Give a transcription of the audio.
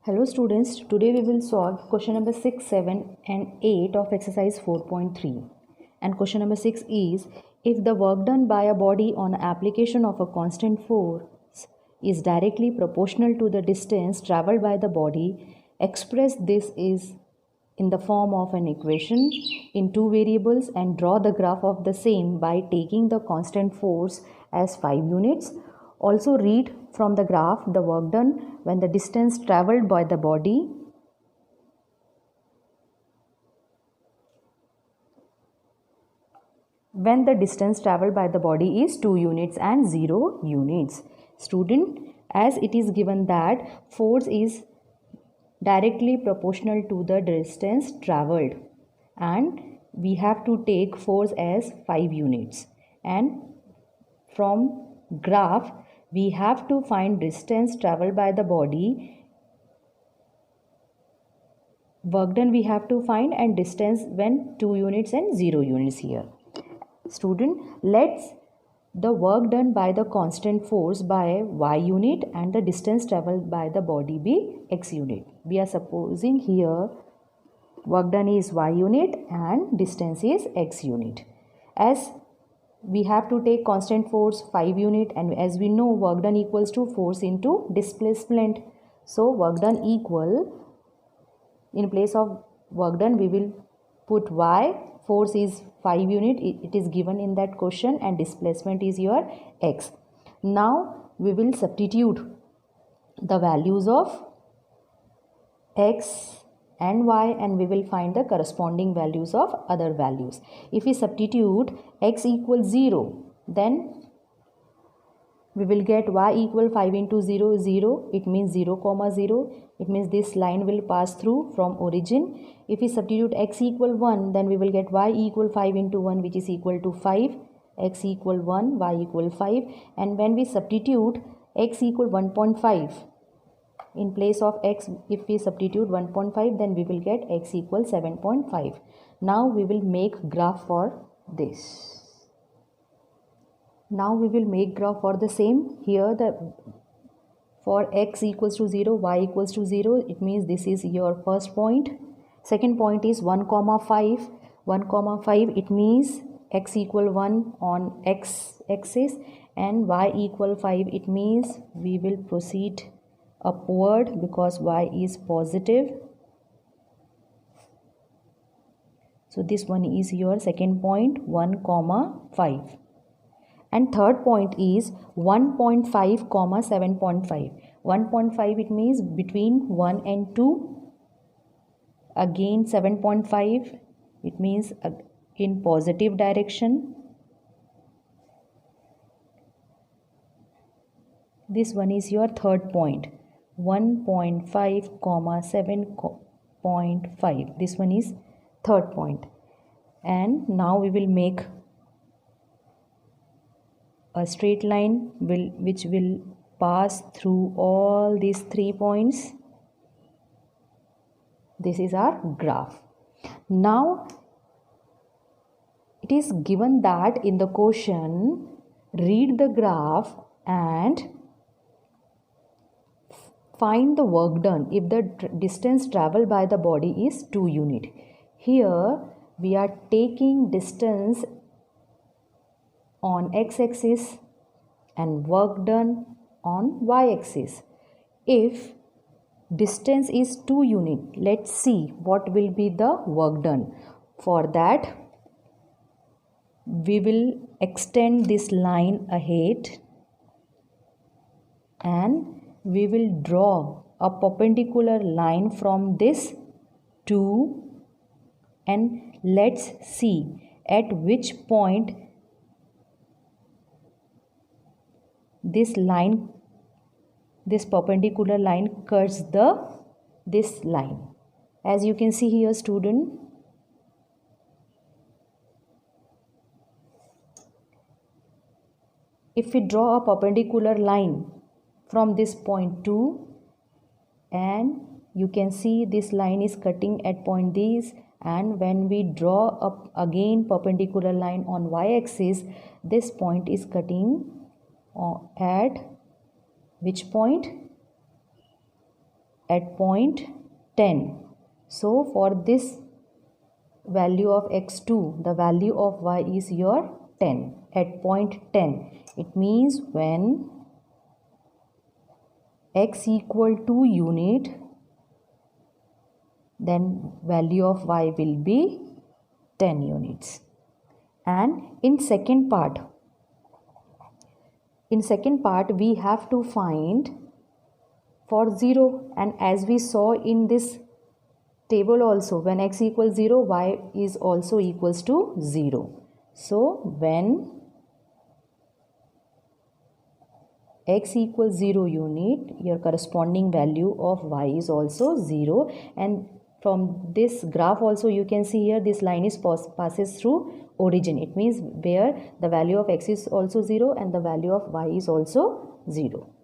Hello students, today we will solve question number 6, 7 and 8 of exercise 4.3. And question number 6 is, if the work done by a body on application of a constant force is directly proportional to the distance traveled by the body, express this is in the form of an equation in two variables and draw the graph of the same by taking the constant force as 5 units. Also read from the graph the work done when the distance traveled by the body is 2 units and 0 units. Student, as it is given that force is directly proportional to the distance traveled and we have to take force as 5 units, and from graph we have to find distance traveled by the body, work done we have to find, and distance when 2 units and 0 units here. Student, let's the work done by the constant force by y unit and the distance traveled by the body be x unit. We are supposing here work done is y unit and distance is x unit. As we have to take constant force 5 unit, and as we know work done equals to force into displacement. So work done equal, in place of work done we will put y, force is 5 unit, it is given in that question, and displacement is your x. Now we will substitute the values of x and y and we will find the corresponding values of other values. If we substitute x equals 0, then we will get y equal 5 into 0 0, it means 0 comma 0, it means this line will pass through from origin. If we substitute x equal 1, then we will get y equal 5 into 1, which is equal to 5, x equal 1, y equal 5, and when we substitute x equal 1.5, in place of x if we substitute 1.5, then we will get x equal 7.5. Now we will make graph for this. Now we will make graph for the same. Here the for x equals to 0, y equals to 0, it means this is your first point. Second point is 1 comma 5. 1 comma 5, it means x equal 1 on x axis, and y equal 5, it means we will proceed upward because y is positive. So this one is your second point, 1 comma 5. And third point is 1.5 comma 7.5. 1.5, it means between 1 and 2. Again 7.5, it means in positive direction. This one is your third point, 1.5 comma 7.5. This one is third point. And now we will make a straight line which will pass through all these 3 points. This is our graph. Now it is given that in the question, read the graph and find the work done if the distance traveled by the body is 2 unit. Here we are taking distance on x-axis and work done on y-axis. If distance is 2 unit, let's see what will be the work done. For that, we will extend this line ahead and we will draw a perpendicular line from this to, and let's see at which point this perpendicular line cuts this line. As you can see here, student, if we draw a perpendicular line from this point 2, and you can see this line is cutting at point this, and when we draw up again perpendicular line on y-axis, this point is cutting at which point? at point 10. So for this value of x2, the value of y is your 10 at point 10. It means when x equal 2 unit, then value of y will be 10 units. And in second part we have to find for 0, and as we saw in this table also, when x equals 0, y is also equals to 0. So when x equals 0 unit, your corresponding value of y is also 0. And from this graph also you can see here this line is passes through origin. It means where the value of x is also 0 and the value of y is also 0.